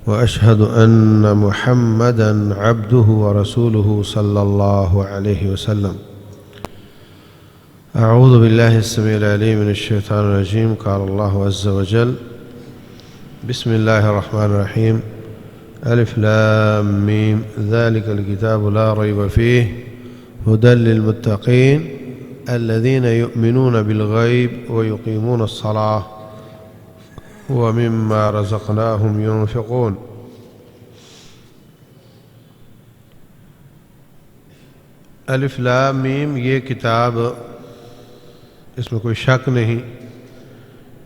وأشهد أن محمدًا عبده ورسوله صلى الله عليه وسلم. أعوذ بالله السميع العليم من الشيطان الرجيم. قال الله عز وجل: بسم الله الرحمن الرحيم. ألف لام ميم ذلك الكتاب لا ريب فيه هدى للمتقين الذين يؤمنون بالغيب ويقيمون الصلاة ومما رزقناهم ينفقون. الف لام میم یہ کتاب، اس میں کوئی شک نہیں،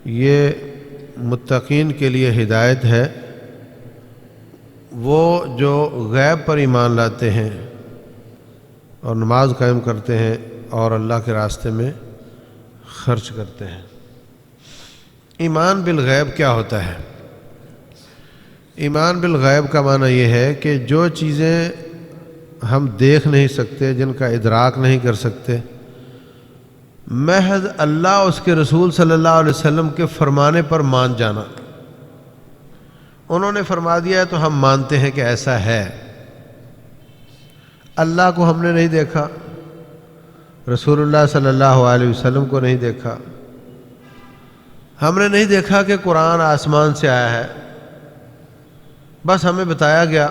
یہ متقین کے لیے ہدایت ہے، وہ جو غیب پر ایمان لاتے ہیں اور نماز قائم کرتے ہیں اور اللہ کے راستے میں خرچ کرتے ہیں۔ ایمان بالغیب کیا ہوتا ہے؟ ایمان بالغیب کا معنی یہ ہے کہ جو چیزیں ہم دیکھ نہیں سکتے، جن کا ادراک نہیں کر سکتے، محض اللہ اس کے رسول صلی اللہ علیہ وسلم کے فرمانے پر مان جانا۔ انہوں نے فرما دیا ہے تو ہم مانتے ہیں کہ ایسا ہے۔ اللہ کو ہم نے نہیں دیکھا، رسول اللہ صلی اللہ علیہ وسلم کو نہیں دیکھا، ہم نے نہیں دیکھا کہ قرآن آسمان سے آیا ہے، بس ہمیں بتایا گیا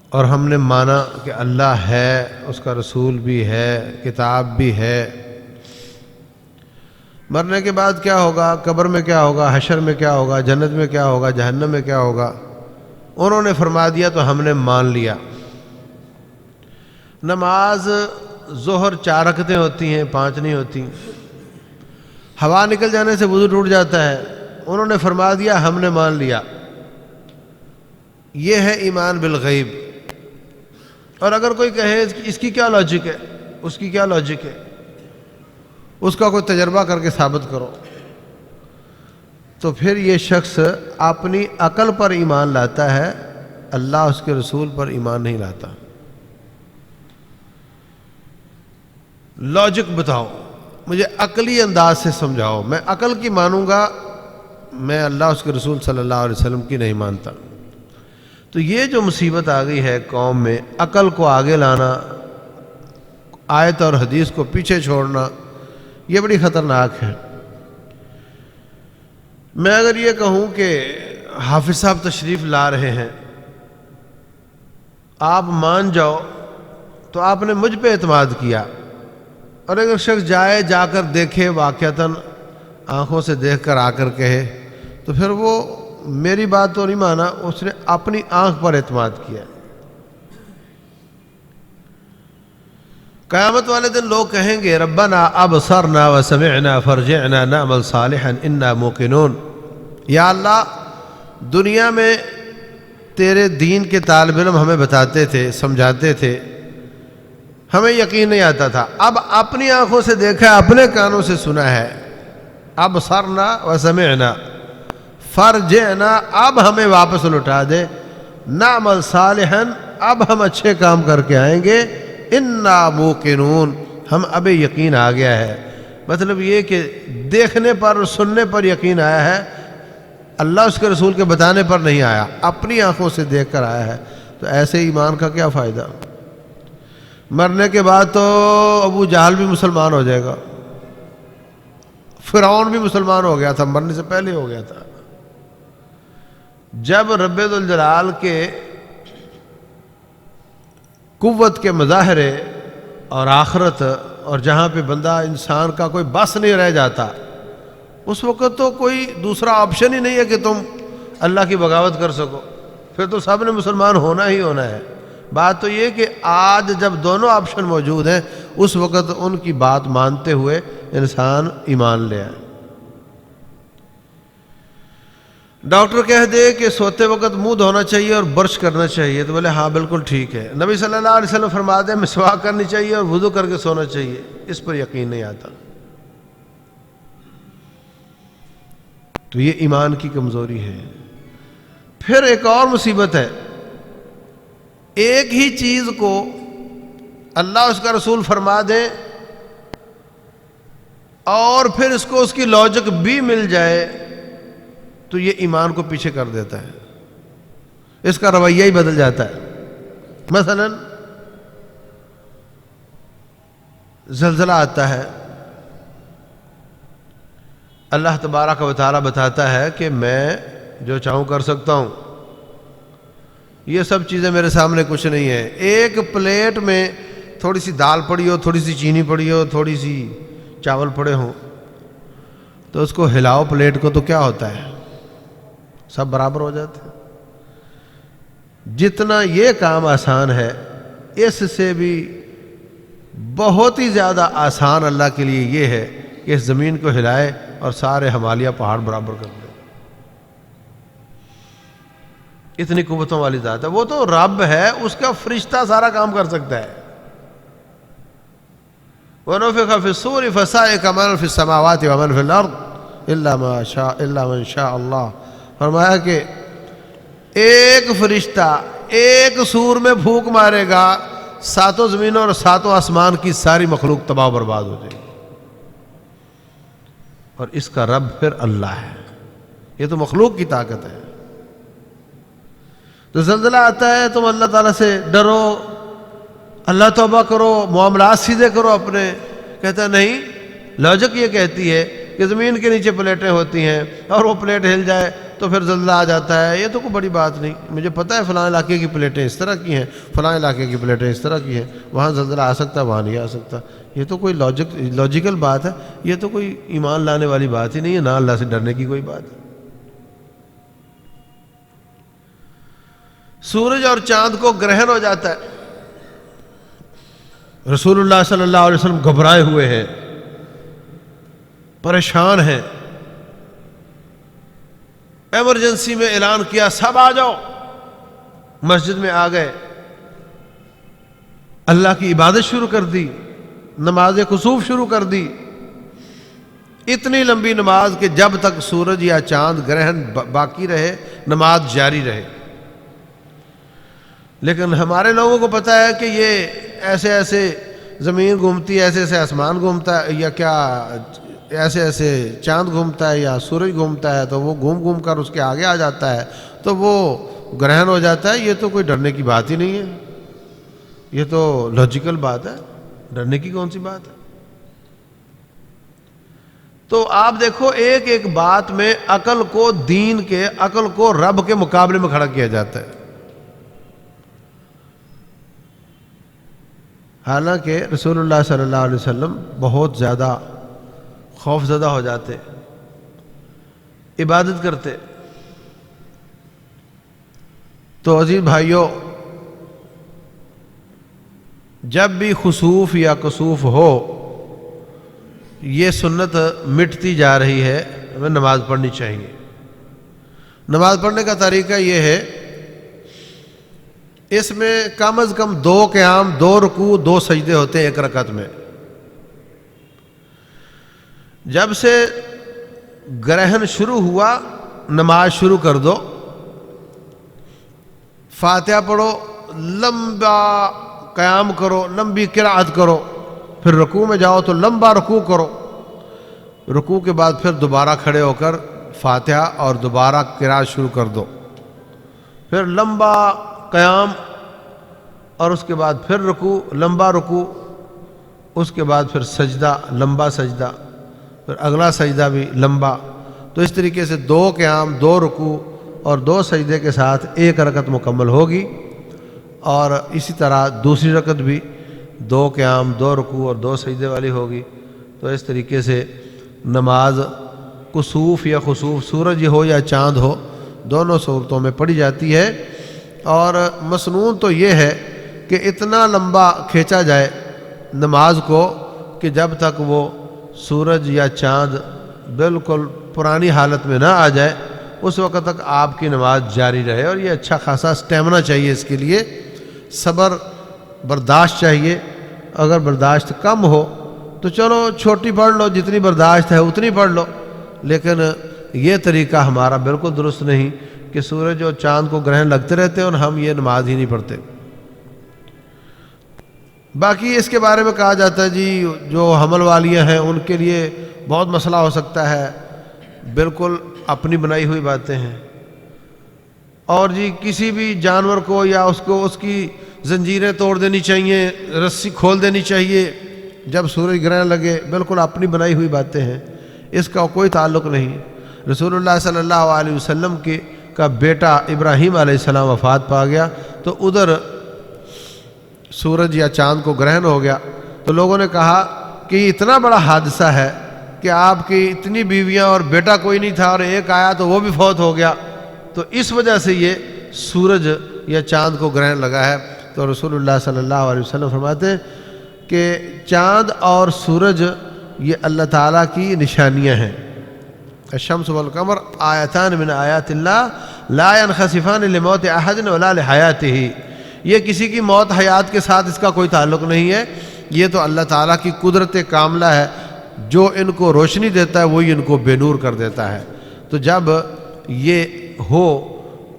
اور ہم نے مانا کہ اللہ ہے، اس کا رسول بھی ہے، کتاب بھی ہے۔ مرنے کے بعد کیا ہوگا، قبر میں کیا ہوگا، حشر میں کیا ہوگا، جنت میں کیا ہوگا، جہنم میں کیا ہوگا، انہوں نے فرما دیا تو ہم نے مان لیا۔ نماز ظہر 4 رکعتیں ہوتی ہیں، 5 نہیں ہوتی۔ ہوا نکل جانے سے وضو ٹوٹ جاتا ہے، انہوں نے فرما دیا، ہم نے مان لیا۔ یہ ہے ایمان بالغیب۔ اور اگر کوئی کہے اس کی کیا لاجک ہے، اس کی کیا لاجک ہے، اس کا کوئی تجربہ کر کے ثابت کرو، تو پھر یہ شخص اپنی عقل پر ایمان لاتا ہے، اللہ اس کے رسول پر ایمان نہیں لاتا۔ لاجک بتاؤ، مجھے عقلی انداز سے سمجھاؤ، میں عقل کی مانوں گا، میں اللہ اس کے رسول صلی اللہ علیہ وسلم کی نہیں مانتا۔ تو یہ جو مصیبت آ گئی ہے قوم میں، عقل کو آگے لانا، آیت اور حدیث کو پیچھے چھوڑنا، یہ بڑی خطرناک ہے۔ میں اگر یہ کہوں کہ حافظ صاحب تشریف لا رہے ہیں، آپ مان جاؤ، تو آپ نے مجھ پہ اعتماد کیا، اور اگر شخص جا کر دیکھے، واقعتاً آنکھوں سے دیکھ کر آ کر کہے، تو پھر وہ میری بات تو نہیں مانا، اس نے اپنی آنکھ پر اعتماد کیا۔ قیامت والے دن لوگ کہیں گے ربنا ابصرنا وسمعنا فرجعنا نعمل صالحا انا موقنون۔ یا اللہ، دنیا میں تیرے دین کے طالب علم ہمیں بتاتے تھے، سمجھاتے تھے، ہمیں یقین نہیں آتا تھا، اب اپنی آنکھوں سے دیکھا، اپنے کانوں سے سنا ہے۔ ابصرنا وسمعنا فرجعنا، اب ہمیں واپس لوٹا دے، نعمل صالحا، اب ہم اچھے کام کر کے آئیں گے، انا موقنون، ہم اب یقین آ گیا ہے۔ مطلب یہ کہ دیکھنے پر اور سننے پر یقین آیا ہے، اللہ اس کے رسول کے بتانے پر نہیں آیا، اپنی آنکھوں سے دیکھ کر آیا ہے۔ تو ایسے ایمان کا کیا فائدہ؟ مرنے کے بعد تو ابو جہل بھی مسلمان ہو جائے گا، فرعون بھی مسلمان ہو گیا تھا، مرنے سے پہلے ہو گیا تھا۔ جب رب ذوالجلال کے قوت کے مظاہرے اور آخرت، اور جہاں پہ بندہ انسان کا کوئی بس نہیں رہ جاتا، اس وقت تو کوئی دوسرا آپشن ہی نہیں ہے کہ تم اللہ کی بغاوت کر سکو، پھر تو سب نے مسلمان ہونا ہی ہونا ہے۔ بات تو یہ کہ آج جب دونوں آپشن موجود ہیں، اس وقت ان کی بات مانتے ہوئے انسان ایمان لے آئے۔ ڈاکٹر کہہ دے کہ سوتے وقت منہ دھونا چاہیے اور برش کرنا چاہیے، تو بولے ہاں بالکل ٹھیک ہے۔ نبی صلی اللہ علیہ وسلم فرما دے مسواک کرنی چاہیے اور وضو کر کے سونا چاہیے، اس پر یقین نہیں آتا۔ تو یہ ایمان کی کمزوری ہے۔ پھر ایک اور مصیبت ہے، ایک ہی چیز کو اللہ اس کا رسول فرما دیں اور پھر اس کو اس کی لاجک بھی مل جائے تو یہ ایمان کو پیچھے کر دیتا ہے، اس کا رویہ ہی بدل جاتا ہے۔ مثلا زلزلہ آتا ہے، اللہ تبارک و تعالیٰ بتاتا ہے کہ میں جو چاہوں کر سکتا ہوں، یہ سب چیزیں میرے سامنے کچھ نہیں ہے۔ ایک پلیٹ میں تھوڑی سی دال پڑی ہو، تھوڑی سی چینی پڑی ہو، تھوڑی سی چاول پڑے ہوں، تو اس کو ہلاؤ پلیٹ کو تو کیا ہوتا ہے؟ سب برابر ہو جاتے ہیں۔ جتنا یہ کام آسان ہے، اس سے بھی بہت ہی زیادہ آسان اللہ کے لیے یہ ہے کہ اس زمین کو ہلائے اور سارے ہمالیہ پہاڑ برابر کر دے۔ اتنی قوتوں والی ذات ہے، وہ تو رب ہے، اس کا فرشتہ سارا کام کر سکتا ہے۔ وَنُفِخَ فِي الصُّورِ فَصَعِقَ مَن فِي السَّمَاوَاتِ وَمَن فِي الْأَرْضِ إِلَّا مَن شَاءَ اللَّهُ۔ فرمایا کہ ایک فرشتہ ایک سور میں پھونک مارے گا، ساتوں زمینوں اور ساتوں آسمان کی ساری مخلوق تباہ و برباد ہو جائے گی، اور اس کا رب پھر اللہ ہے۔ یہ تو مخلوق کی طاقت ہے۔ تو زلزلہ آتا ہے، تم اللہ تعالیٰ سے ڈرو، اللہ توبہ کرو، معاملات سیدھے کرو اپنے۔ کہتا ہے نہیں، لاجک یہ کہتی ہے کہ زمین کے نیچے پلیٹیں ہوتی ہیں اور وہ پلیٹ ہل جائے تو پھر زلزلہ آ جاتا ہے، یہ تو کوئی بڑی بات نہیں، مجھے پتہ ہے فلاں علاقے کی پلیٹیں اس طرح کی ہیں، فلاں علاقے کی پلیٹیں اس طرح کی ہیں، وہاں زلزلہ آ سکتا ہے، وہاں نہیں آ سکتا۔ یہ تو کوئی لاجیکل بات ہے، یہ تو کوئی ایمان لانے والی بات ہی نہیں ہے، نہ اللہ سے ڈرنے کی کوئی بات ہے۔ سورج اور چاند کو گرہن ہو جاتا ہے، رسول اللہ صلی اللہ علیہ وسلم گھبرائے ہوئے ہیں، پریشان ہیں، ایمرجنسی میں اعلان کیا سب آ جاؤ، مسجد میں آ گئے، اللہ کی عبادت شروع کر دی، نماز کسوف شروع کر دی، اتنی لمبی نماز کہ جب تک سورج یا چاند گرہن باقی رہے نماز جاری رہے۔ لیکن ہمارے لوگوں کو پتہ ہے کہ یہ ایسے ایسے زمین گھومتی ہے، ایسے ایسے آسمان گھومتا ہے، یا کیا ایسے ایسے چاند گھومتا ہے یا سورج گھومتا ہے، تو وہ گھوم گھوم کر اس کے آگے آ جاتا ہے تو وہ گرہن ہو جاتا ہے۔ یہ تو کوئی ڈرنے کی بات ہی نہیں ہے، یہ تو لاجیکل بات ہے، ڈرنے کی کون سی بات ہے؟ تو آپ دیکھو ایک ایک بات میں عقل کو دین کے، عقل کو رب کے مقابلے میں کھڑا کیا جاتا ہے۔ حالانکہ رسول اللہ صلی اللہ علیہ وسلم بہت زیادہ خوف زدہ ہو جاتے، عبادت کرتے۔ تو عزیز بھائیوں، جب بھی خسوف یا کسوف ہو، یہ سنت مٹتی جا رہی ہے، ہمیں نماز پڑھنی چاہیے۔ نماز پڑھنے کا طریقہ یہ ہے، اس میں کم از کم 2 قیام، 2 رکوع، 2 سجدے ہوتے ہیں ایک رکعت میں۔ جب سے گرہن شروع ہوا نماز شروع کر دو، فاتحہ پڑھو، لمبا قیام کرو، لمبی قرأت کرو، پھر رکوع میں جاؤ تو لمبا رکوع کرو، رکوع کے بعد پھر دوبارہ کھڑے ہو کر فاتحہ اور دوبارہ قرأت شروع کر دو، پھر لمبا قیام، اور اس کے بعد پھر رکوع، لمبا رکوع، اس کے بعد پھر سجدہ، لمبا سجدہ، پھر اگلا سجدہ بھی لمبا۔ تو اس طریقے سے 2 قیام، 2 رکوع اور 2 سجدے کے ساتھ ایک رکعت مکمل ہوگی، اور اسی طرح دوسری رکعت بھی 2 قیام، 2 رکوع اور 2 سجدے والی ہوگی۔ تو اس طریقے سے نماز کسوف یا خسوف، سورج ہو یا چاند ہو، دونوں صورتوں میں پڑھی جاتی ہے۔ اور مسنون تو یہ ہے کہ اتنا لمبا کھینچا جائے نماز کو کہ جب تک وہ سورج یا چاند بالکل پرانی حالت میں نہ آ جائے، اس وقت تک آپ کی نماز جاری رہے۔ اور یہ اچھا خاصا سٹیمنا چاہیے، اس کے لیے صبر برداشت چاہیے۔ اگر برداشت کم ہو تو چلو چھوٹی پڑھ لو، جتنی برداشت ہے اتنی پڑھ لو، لیکن یہ طریقہ ہمارا بالکل درست نہیں کہ سورج اور چاند کو گرہن لگتے رہتے ہیں اور ہم یہ نماز ہی نہیں پڑھتے۔ باقی اس کے بارے میں کہا جاتا ہے جی جو حمل والیاں ہیں ان کے لیے بہت مسئلہ ہو سکتا ہے، بالکل اپنی بنائی ہوئی باتیں ہیں، اور جی کسی بھی جانور کو یا اس کی زنجیریں توڑ دینی چاہیے، رسی کھول دینی چاہیے جب سورج گرہن لگے، بالکل اپنی بنائی ہوئی باتیں ہیں، اس کا کوئی تعلق نہیں۔ رسول اللہ صلی اللہ علیہ وسلم کا بیٹا ابراہیم علیہ السلام وفات پا گیا، تو ادھر سورج یا چاند کو گرہن ہو گیا، تو لوگوں نے کہا کہ یہ اتنا بڑا حادثہ ہے کہ آپ کی اتنی بیویاں اور بیٹا کوئی نہیں تھا اور ایک آیا تو وہ بھی فوت ہو گیا، تو اس وجہ سے یہ سورج یا چاند کو گرہن لگا ہے۔ تو رسول اللہ صلی اللہ علیہ وسلم فرماتے ہیں کہ چاند اور سورج یہ اللہ تعالیٰ کی نشانیاں ہیں۔ الشمس والقمر آیتان من آیات اللہ لا ينخسفان لموت احد ولا لحیاتہ، یہ کسی کی موت حیات کے ساتھ اس کا کوئی تعلق نہیں ہے، یہ تو اللہ تعالیٰ کی قدرت کاملہ ہے، جو ان کو روشنی دیتا ہے وہی ان کو بے نور کر دیتا ہے۔ تو جب یہ ہو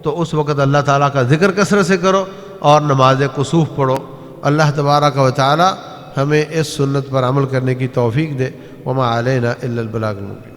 تو اس وقت اللہ تعالیٰ کا ذکر کثرت سے کرو اور نماز کسوف پڑھو۔ اللہ تبارک و تعالیٰ ہمیں اس سنت پر عمل کرنے کی توفیق دے۔ وما علینا الا البلاغ المبین۔